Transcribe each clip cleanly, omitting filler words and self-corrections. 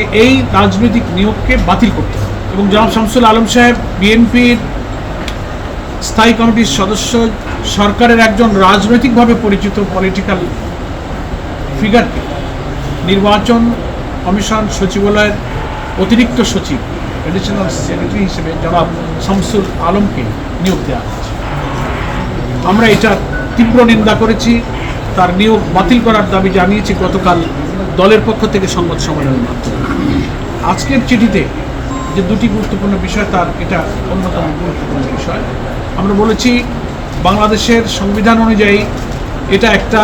যে এই রাজনৈতিক নিয়োগকে বাতিল করতে হবে এবং জনাব শামসুল আলম সাহেব বিএনপির স্থায়ী কমিটির সদস্য, সরকারের একজন রাজনৈতিকভাবে পরিচিত পলিটিক্যাল ফিগারকে নির্বাচন কমিশন সচিবালয়ের অতিরিক্ত সচিব এডিশনাল সেক্রেটারি হিসেবে জনাব শামসুল আলমকে নিয়োগ দেওয়া হয়েছে। আমরা এটা তীব্র নিন্দা করেছি, তার নিয়োগ বাতিল করার দাবি জানিয়েছি গতকাল দলের পক্ষ থেকে সংবাদ সম্মেলনের মাধ্যমে। আজকের চিঠিতে যে দুটি গুরুত্বপূর্ণ বিষয়, তার এটা অন্যতম গুরুত্বপূর্ণ বিষয়। আমরা বলেছি বাংলাদেশের সংবিধান অনুযায়ী এটা একটা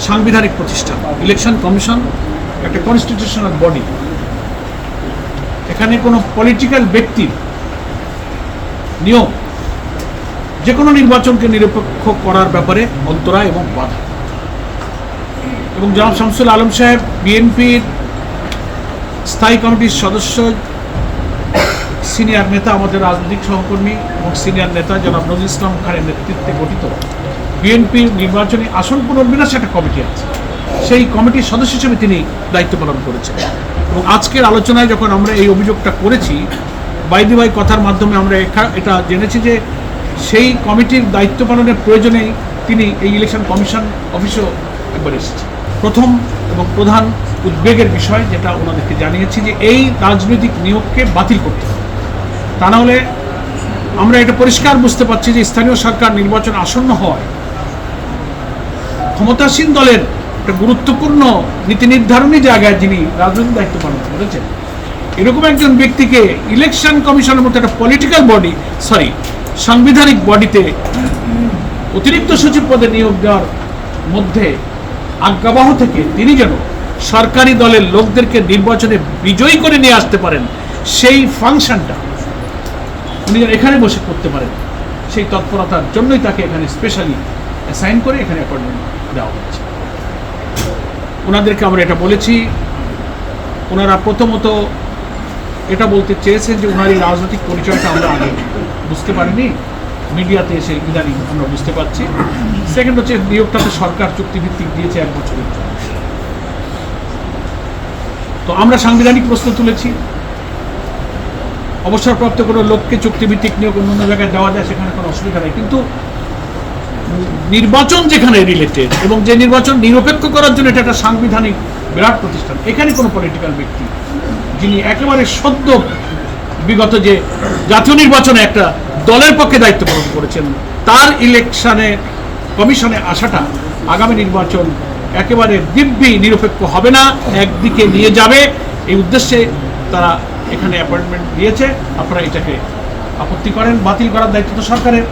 সাংবিধানিক প্রতিষ্ঠান, ইলেকশন কমিশন একটা কনস্টিটিউশনাল বডি। এখানে কোনো পলিটিক্যাল ব্যক্তির নিয়োগ যে কোনো নির্বাচনকে নিরপেক্ষ করার ব্যাপারে অন্তরায় এবং বাধা। এবং জনাব শামসুল আলম সাহেব বিএনপির স্থায়ী কমিটির সদস্য, সিনিয়র নেতা, আমাদের রাজনৈতিক সহকর্মী এবং সিনিয়র নেতা জনাব নজরুল ইসলাম খানের নেতৃত্বে গঠিত বিএনপির নির্বাচনী আসন পুনর্বিন্যাস একটা কমিটি আছে, সেই কমিটির সদস্য হিসেবে তিনি দায়িত্ব পালন করেছেন। এবং আজকের আলোচনায় যখন আমরা এই অভিযোগটা করেছি, বাইদি ভাই কথার মাধ্যমে আমরা এটা জেনেছি যে সেই কমিটির দায়িত্ব পালনের প্রয়োজনেই তিনি এই ইলেকশন কমিশন অফিসেও একবার এসেছেন। প্রথম এবং প্রধান উদ্বেগের বিষয় যেটা ওনাদেরকে জানিয়েছি যে এই রাজনৈতিক নিয়োগকে বাতিল করতে হবে। তা না হলে আমরা এটা পরিষ্কার বুঝতে পারছি যে স্থানীয় সরকার নির্বাচন আসন্ন হয় ক্ষমতাসীন দলের একটা গুরুত্বপূর্ণ নীতি নির্ধারণী জায়গায় যিনি রাজনৈতিক দায়িত্ব পালন করেছেন, এরকম একজন ব্যক্তিকে ইলেকশন কমিশনের মতো একটা পলিটিক্যাল বডি, সাংবিধানিক বডিতে অতিরিক্ত সচিব পদে নিয়োগ দেওয়ার মধ্যে আজ্ঞাবহ থেকে তিনি যেন সরকারি দলের লোকদেরকে নির্বাচনে বিজয়ী করে নিয়ে আসতে পারেন, সেই ফাংশনটা উনি এখানে বসে করতে পারেন, সেই তৎপরতার জন্যই তাকে এখানে স্পেশালি অ্যাসাইন করে এখানে অ্যাপয়েন্টমেন্ট দেওয়া হয়েছে। ওনাদেরকে আমরা এটা বলেছি। ওনারা প্রথমত এটা বলতে চেয়েছেন যে ওনার এই রাজনৈতিক পরিচয়টা আমরা আগে বুঝতে পারিনি, মিডিয়াতে এসে ইদানিং আমরা বুঝতে পারছি। সেকেন্ড হচ্ছে নিয়োগটা তো সরকার চুক্তিভিত্তিক দিয়েছে 1 বছরের জন্য। তো আমরা সাংবিধানিক প্রশ্ন তুলেছি, অবসরপ্রাপ্ত কোনো লোককে চুক্তিভিত্তিক নিয়োগ অন্য জায়গায় দেওয়া যায়, সেখানে কোনো অসুবিধা নেই। কিন্তু নির্বাচন যেখানে রিলেটেড এবং যে নির্বাচন নিরপেক্ষ করার জন্য এটা একটা সাংবিধানিক বিরাট প্রতিষ্ঠান, এখানে কোনো পলিটিক্যাল ব্যক্তি যিনি একেবারে সদ্য বিগত যে জাতীয় নির্বাচনে একটা দলের পক্ষে দায়িত্ব পালন করেছেন, তার ইলেকশনে কমিশনে আসাটা আগামী নির্বাচন একেবারে দিব্যি নিরপেক্ষ হবে না, একদিকে নিয়ে যাবে, এই উদ্দেশ্যে তারা এখানে অ্যাপয়েন্টমেন্ট দিয়েছে। আপনারা এটাকে আপত্তি করেন, বাতিল করার দায়িত্ব তো সরকারের।